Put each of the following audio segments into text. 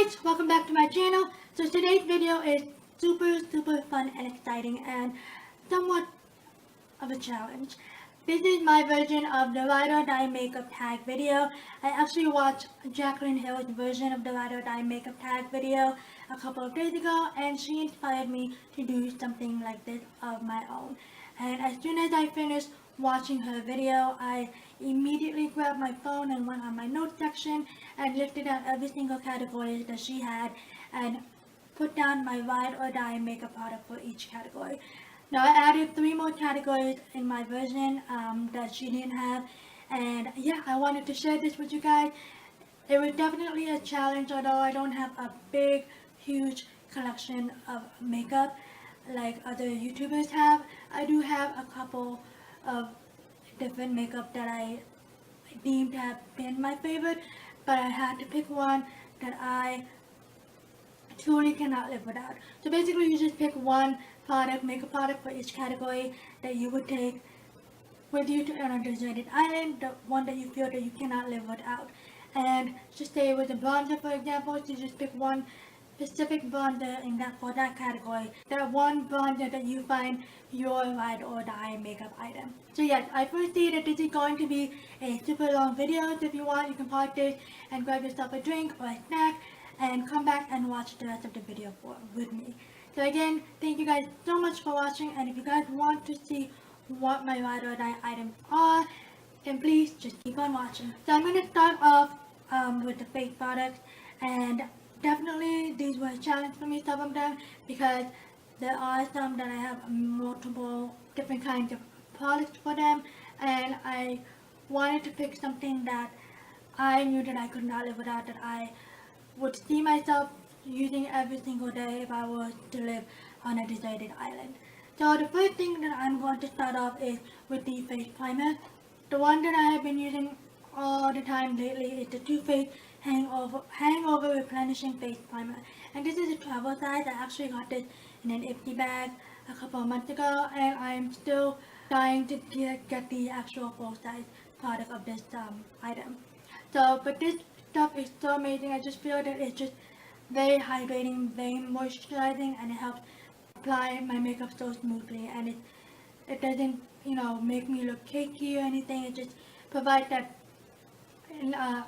guys, welcome back to my channel. So today's video is super fun and exciting and somewhat of a challenge. This is my version of the Ride or Die makeup tag video. I actually watched Jaclyn Hill's version of the Ride or Die makeup tag video a couple of days ago, and she inspired me to do something like this of my own. And as soon as I finished watching her video, I immediately grabbed my phone and went on my notes section and listed out every single category that she had and put down my Ride or Die makeup product for each category. Now I added 3 more categories in my version that she didn't have, and yeah, I wanted to share this with you guys. It was definitely a challenge, although I don't have a big, huge collection of makeup like other YouTubers have. I do have a couple of different makeup that I deemed to have been my favorite, but I had to pick one that I truly cannot live without. So basically you just pick one product, makeup product for each category that you would take with you to on a deserted island, the one that you feel that you cannot live without. And just say with a bronzer, for example, you just pick one specific bronzer in that for that category, that one bronzer that you find your Ride or Die makeup item. So yes, I foresee that this is going to be a super long video, so if you want you can pause this and grab yourself a drink or a snack and come back and watch the rest of the video with me. So again, thank you guys so much for watching, and if you guys want to see what my Ride or Die items are, then please just keep on watching. So I'm going to start off with the face products, and definitely these were a challenge for me, some of them, because there are some that I have multiple different kinds of products for them, and I wanted to pick something that I knew that I could not live without, that I would see myself using every single day if I were to live on a deserted island. So the first thing that I'm going to start off is with the face primer. The one that I have been using all the time lately is the Too Faced Hangover Replenishing Face Primer. And this is a travel size. I actually got this in an empty bag a couple of months ago, and I'm still trying to get the actual full size product of this item. So, but this stuff is so amazing. I just feel that it's just very hydrating, very moisturizing, and it helps apply my makeup so smoothly, and it doesn't, make me look cakey or anything. It just provides that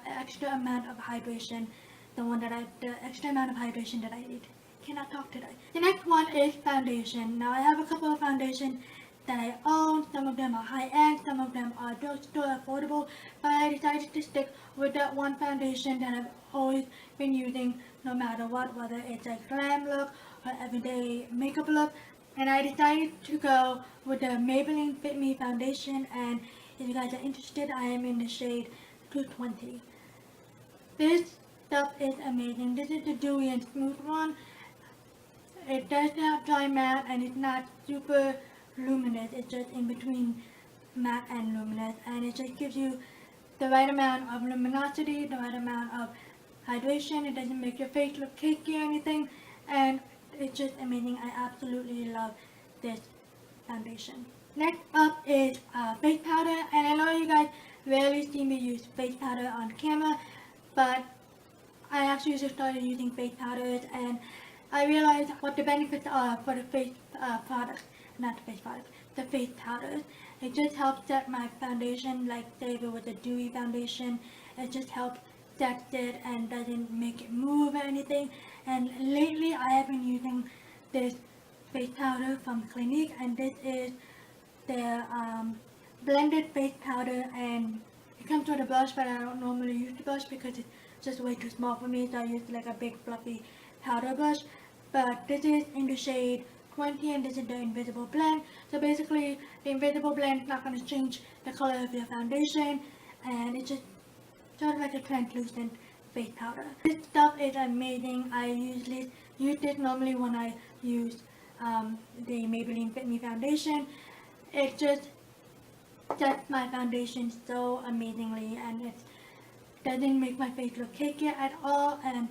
extra amount of hydration, the extra amount of hydration that I need. Cannot talk today. The next one is foundation. Now I have a couple of foundations that I own. Some of them are high-end, some of them are drugstore affordable, but I decided to stick with that one foundation that I've always been using no matter what, whether it's a glam look or everyday makeup look. And I decided to go with the Maybelline Fit Me Foundation, and if you guys are interested, I am in the shade 220. This stuff is amazing. This is the dewy and smooth one. It does not dry matte, and it's not super luminous. It's just in between matte and luminous, and it just gives you the right amount of luminosity, the right amount of hydration. It doesn't make your face look cakey or anything, and it's just amazing. I absolutely love this foundation. Next up is face powder, and I know you guys rarely see me use face powder on camera, but I actually just started using face powders, and I realized what the benefits are for the face products, not the face products, the face powders. It just helps set my foundation, like say if it was a dewy foundation, it just helps set it and doesn't make it move or anything. And lately I have been using this face powder from Clinique, and this is their blended face powder, and it comes with a brush, but I don't normally use the brush because it's just way too small for me, so I use like a big fluffy powder brush. But this is in the shade 20, and this is the invisible blend. So basically the invisible blend is not going to change the color of your foundation, and it's just sort of like a translucent face powder. This stuff is amazing. I usually use this normally when I use the Maybelline Fit Me Foundation. It just sets my foundation so amazingly, and it doesn't make my face look cakey at all, and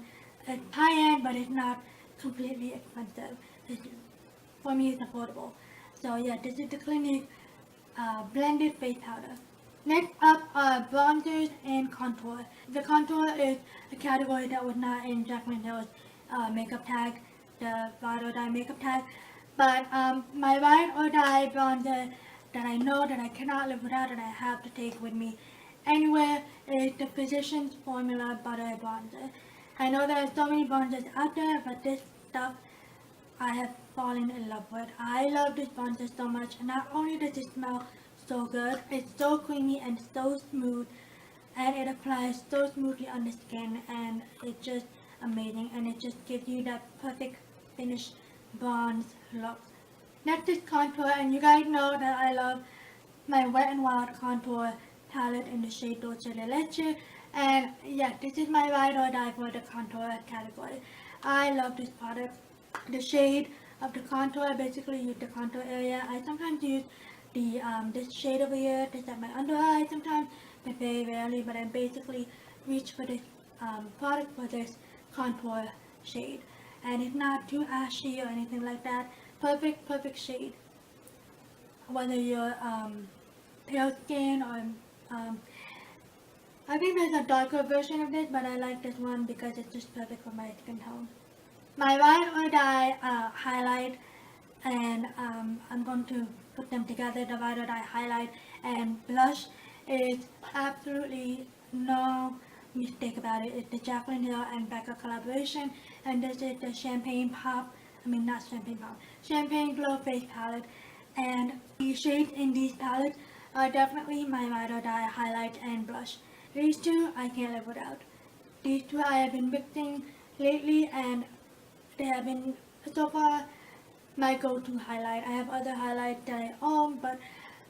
it's high-end, but it's not completely expensive. For me, it's affordable. So yeah, this is the Clinique blended face powder. Next up are bronzers and contour. The contour is a category that was not in Jaclyn Hill's makeup tag, the ride or die makeup tag. But my ride or die bronzer that I know that I cannot live without, that I have to take with me anywhere, is the Physicians Formula Butter Bronzer. I know there are so many bronzers out there, but this stuff I have fallen in love with. I love this bronzer so much, and not only does it smell so good, it's so creamy and so smooth, and it applies so smoothly on the skin, and it's just amazing, and it just gives you that perfect finished bronze look. Next is contour, and you guys know that I love my Wet n Wild contour palette in the shade Dulce de Leche, and yeah, this is my ride or die for the contour category. I love this product. The shade of the contour, basically use the contour area. I sometimes use the this shade over here, this at my under eye sometimes, but very rarely, but I basically reach for this product for this contour shade. And it's not too ashy or anything like that. Perfect shade. Whether you're pale skin or I think there's a darker version of this, but I like this one because it's just perfect for my skin tone. My ride or die highlight, and I'm going to put them together, the ride or die highlight and blush, is absolutely no mistake about it. It's the Jaclyn Hill and BECCA collaboration, and this is the Champagne Glow Face Palette, and the shades in these palettes are definitely my ride or die highlight and blush. These two I can't live without. These two I have been mixing lately, and they have been so far my go-to highlight. I have other highlights that I own, but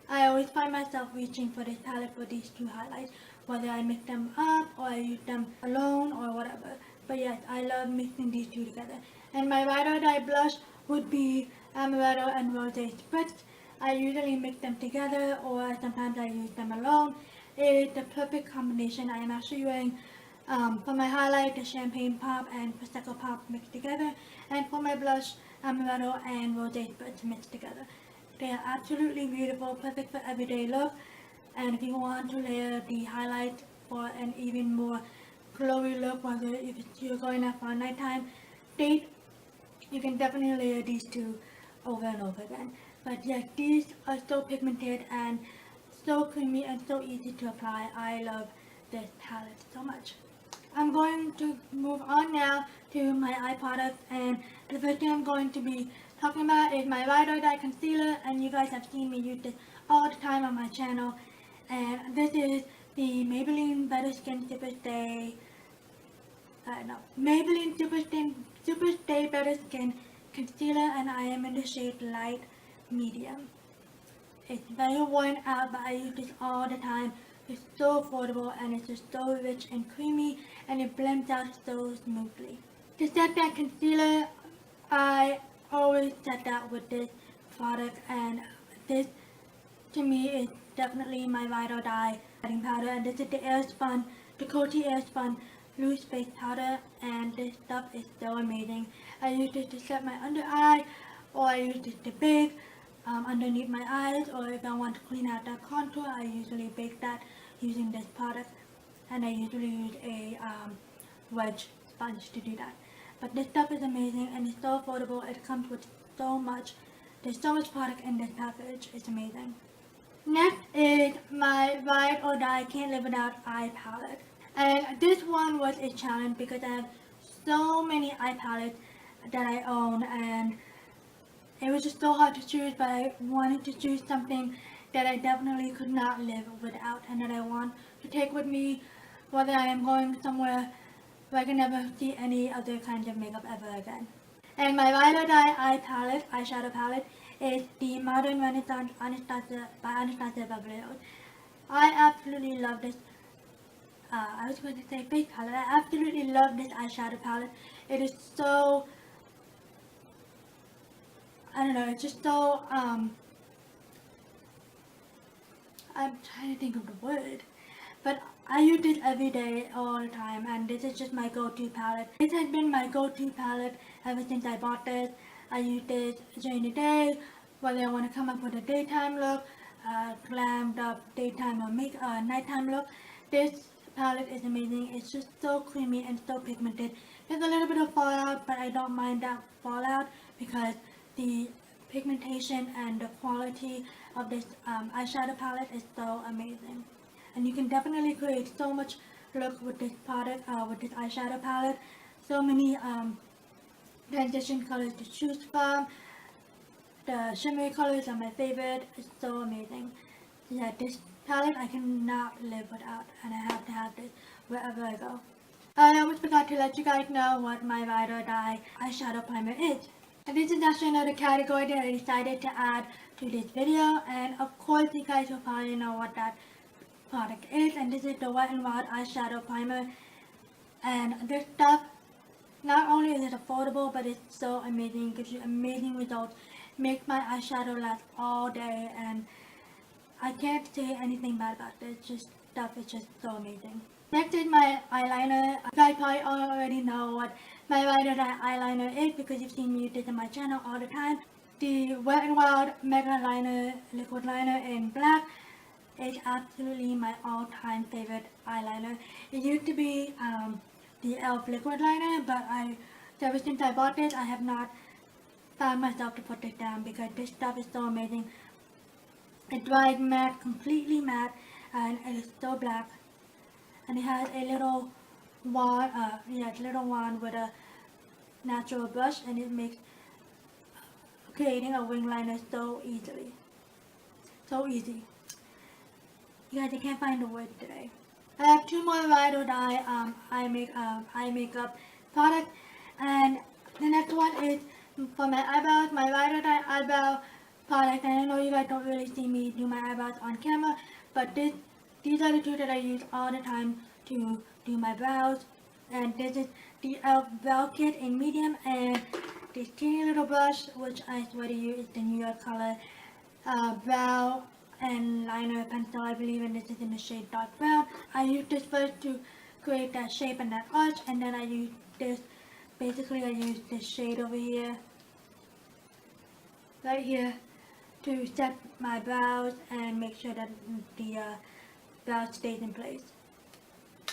I always find myself reaching for this palette for these two highlights, whether I mix them up or I use them alone or whatever. But yes, I love mixing these two together. And my ride or die blush would be Amaretto and Rosé Spritz. I usually mix them together, or sometimes I use them alone. It is the perfect combination. I am actually wearing for my highlight, the Champagne Pop and Prosecco Pop mixed together, and for my blush, Amaretto and Rosé Spritz mixed together. They are absolutely beautiful, perfect for everyday look, and if you want to layer the highlight for an even more glowy look, whether if you're going out for a nighttime date, you can definitely layer these two over and over again. But yes, these are so pigmented and so creamy and so easy to apply. I love this palette so much. I'm going to move on now to my eye products, and the first thing I'm going to be talking about is my ride or die concealer, and you guys have seen me use this all the time on my channel, and this is the Maybelline Better Skin SuperStay, Maybelline SuperStay Better Skin Concealer, and I am in the shade Light Medium. It's very worn out, but I use this all the time. It's so affordable, and it's just so rich and creamy, and it blends out so smoothly. To set that concealer, I always set that with this product, and this to me is definitely my ride or die setting powder, and this is the Airspun, the Coty Airspun loose face powder, and this stuff is so amazing. I use this to set my under eye, or I use this to bake underneath my eyes, or if I want to clean out that contour, I usually bake that using this product, and I usually use a wedge sponge to do that. But this stuff is amazing, and it's so affordable. It comes with so much. There's so much product in this package. It's amazing. Next is my ride or die can't live without eye palette, and this one was a challenge because I have so many eye palettes that I own, and it was just so hard to choose, but I wanted to choose something that I definitely could not live without, and that I want to take with me whether I am going somewhere where I can never see any other kinds of makeup ever again. And my ride or die eyeshadow palette, is the Modern Renaissance Anastasia by Anastasia Beverly Hills. I absolutely love this. I was going to say face palette. I absolutely love this eyeshadow palette. It is so, I don't know, it's just so, I'm trying to think of the word, but I use this every day, all the time, and this is just my go-to palette. This has been my go-to palette ever since I bought this. I use this during the day, whether I want to come up with a daytime look, glammed up daytime or nighttime look. This palette is amazing. It's just so creamy and so pigmented. There's a little bit of fallout, but I don't mind that fallout because the pigmentation and the quality of this eyeshadow palette is so amazing. And you can definitely create so much look with this product, with this eyeshadow palette. So many transition colors to choose from. The shimmery colors are my favorite. It's so amazing. Yeah, this palette I cannot live without, and I have to have this wherever I go. I almost forgot to let you guys know what my Ride or Die eyeshadow primer is. And this is actually another category that I decided to add to this video, and of course you guys will probably know what that product is, and this is the Wet n Wild eyeshadow primer. And this stuff, not only is it affordable, but it's so amazing. It gives you amazing results. Makes my eyeshadow last all day, and I can't say anything bad about this. Just stuff is just so amazing. Next is my eyeliner. You guys probably already know what my Ride or Die eyeliner is because you've seen me use this on my channel all the time. The Wet n Wild Mega Liner Liquid Liner in black is absolutely my all-time favorite eyeliner. It used to be the e.l.f. liquid liner, but ever since I bought this, I have not found myself to put this down because this stuff is so amazing. It dries matte, completely matte, and it is so black. And it has a little wand, with a natural brush, and it makes creating a wing liner so easily. So easy. You guys, I can't find the word today. I have two more Ride or Die eye makeup products, and the next one is for my eyebrows, my Ride or Die eyebrow product. And I know you guys don't really see me do my eyebrows on camera, but these are the two that I use all the time to do my brows. And this is the e.l.f. Brow Kit in medium, and this teeny little brush, which I swear to you is the New York color brow and liner pencil, I believe, and this is in the shade dark brown. I use this first to create that shape and that arch, and then I use this, basically I use this shade over here, right here, to set my brows and make sure that the brow stays in place.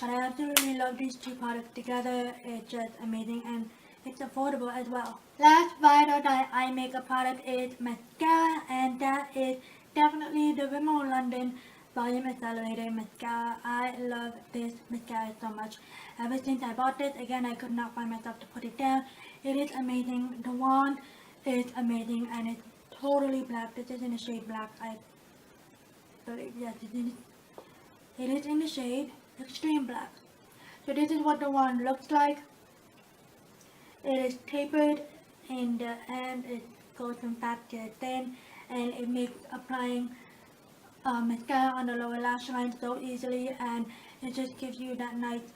But I absolutely love these two products together. It's just amazing, and it's affordable as well. Last Ride or Die eye makeup product is mascara, and that is definitely the Rimmel London Volume Accelerator Mascara. I love this mascara so much. Ever since I bought this, again, I could not find myself to put it down. It is amazing. The wand is amazing, and it's totally black. This is in the shade black, I believe. Yes, it is in the shade Extreme Black. So this is what the wand looks like. It is tapered in the end. It goes from fat to thin, and it makes applying mascara on the lower lash line so easily, and it just gives you that nice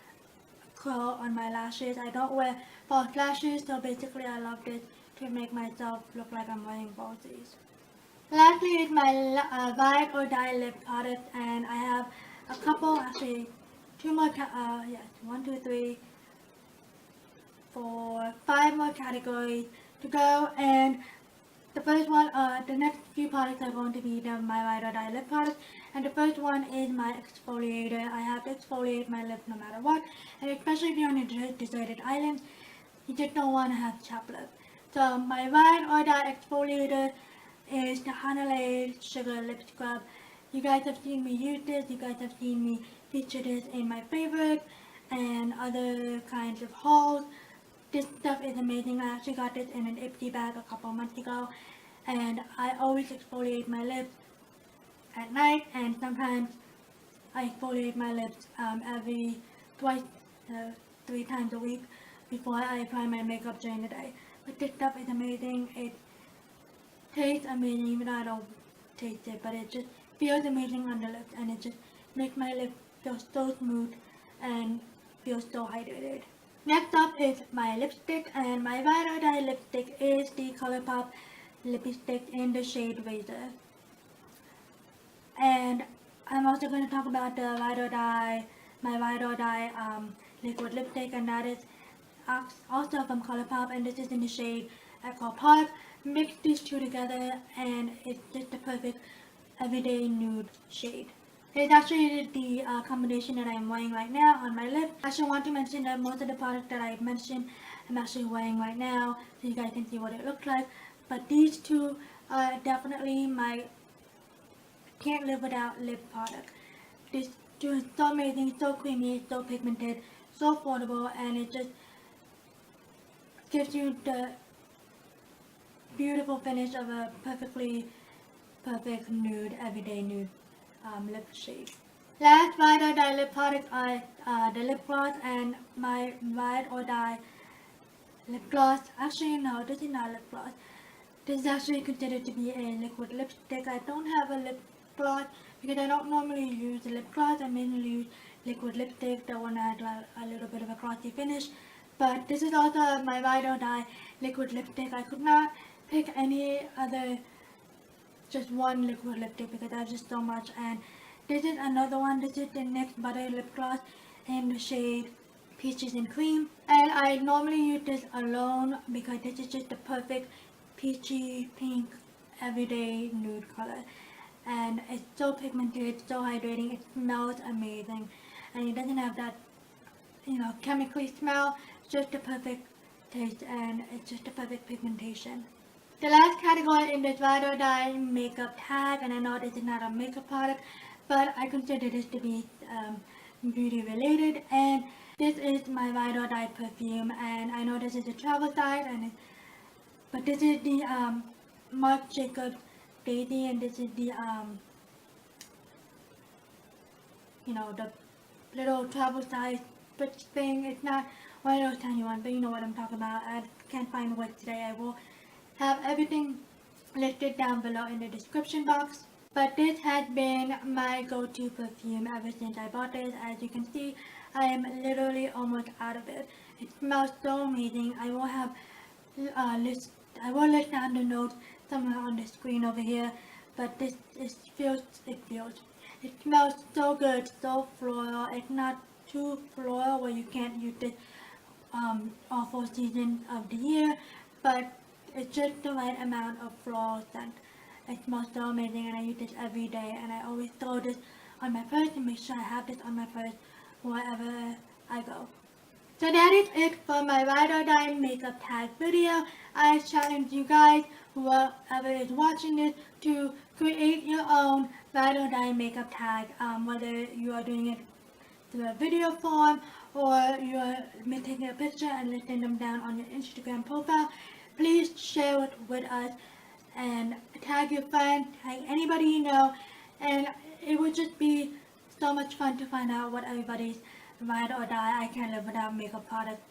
curl on my lashes. I don't wear false lashes, so basically I love this to make myself look like I'm wearing falsies. Lastly is my Ride or Die lip product, and I have a couple, actually two more, yes, 1, 2, 3, 4, 5 more categories to go, and the first one, the next few products are going to be my Ride or Die lip products, and the first one is my exfoliator. I have to exfoliate my lips no matter what, and especially if you're on a deserted island, you just don't want to have chapped lips. So my Ride or Die exfoliator is the Hangover Sugar Lip Scrub. You guys have seen me use this, you guys have seen me feature this in my favorite and other kinds of hauls. This stuff is amazing. I actually got this in an Ipsy bag a couple months ago, and I always exfoliate my lips at night, and sometimes I exfoliate my lips every 3 times a week before I apply my makeup during the day. But this stuff is amazing. It tastes amazing, even though I don't taste it, but it just feels amazing on the lips, and it just makes my lips feel so smooth and feel so hydrated. Next up is my lipstick, and my Ride or Die lipstick is the ColourPop lipstick in the shade Razor. And I'm also going to talk about the my Ride or Die liquid lipstick, and that is also from ColourPop, and this is in the shade Echo Park. Mix these two together, and it's just the perfect Everyday Nude shade. It's actually the combination that I'm wearing right now on my lip. I actually want to mention that most of the products that I mentioned I'm actually wearing right now, so you guys can see what it looks like. But these two are definitely my can't live without lip product. This two is so amazing, so creamy, so pigmented, so affordable, and it just gives you the beautiful finish of a perfect nude, everyday nude lip shade. Last ride or die lip product are the lip gloss and my ride or die lip gloss. Actually, no, this is not lip gloss. This is actually considered to be a liquid lipstick. I don't have a lip gloss because I don't normally use lip gloss. I mainly use liquid lipstick, the one that has a little bit of a glossy finish. But this is also my ride or die liquid lipstick. I could not pick any other, just one liquid lipstick because there's just so much. And this is another one. This is the NYX Butter Lip Gloss in the shade Peaches and Cream. And I normally use this alone because this is just the perfect peachy pink everyday nude color. And it's so pigmented, so hydrating, it smells amazing. And it doesn't have that, chemically smell. It's just the perfect taste and it's just the perfect pigmentation. The last category in this ride or die makeup tag, and I know this is not a makeup product, but I consider this to be beauty related, and this is my ride or die perfume, and I know this is a travel size, but this is the Marc Jacobs Daisy, and this is the the little travel size Spritz thing. It's not one of those tiny ones, but you know what I'm talking about. I can't find what today. I will have everything listed down below in the description box. But this has been my go-to perfume ever since I bought this. As you can see, I am literally almost out of it. It smells so amazing. I will have list down the notes somewhere on the screen over here. But it smells so good, so floral. It's not too floral where you can't use it all 4 seasons of the year, but it's just the right amount of floral scent. It smells so amazing, and I use this every day, and I always throw this on my purse and make sure I have this on my purse wherever I go. So that is it for my ride or die makeup tag video. I challenge you guys, whoever is watching this, to create your own ride or die makeup tag, whether you are doing it through a video form or you are taking a picture and listing them down on your Instagram profile. Please share it with us and tag your friends, tag anybody you know, and it would just be so much fun to find out what everybody's ride or die I can't live without makeup products,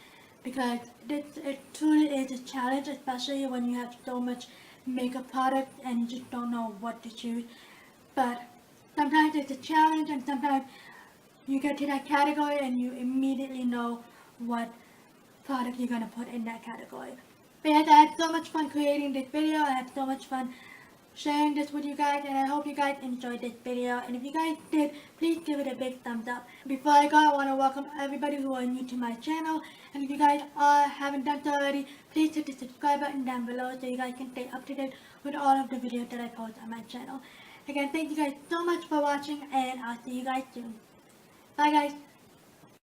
because it truly is a challenge, especially when you have so much makeup products and you just don't know what to choose. But sometimes it's a challenge, and sometimes you get to that category and you immediately know what product you're going to put in that category. But yes, I had so much fun creating this video. I had so much fun sharing this with you guys, and I hope you guys enjoyed this video. And if you guys did, please give it a big thumbs up. Before I go, I want to welcome everybody who are new to my channel. And if you guys haven't done so already, please hit the subscribe button down below so you guys can stay up to date with all of the videos that I post on my channel. Again, thank you guys so much for watching, and I'll see you guys soon. Bye guys.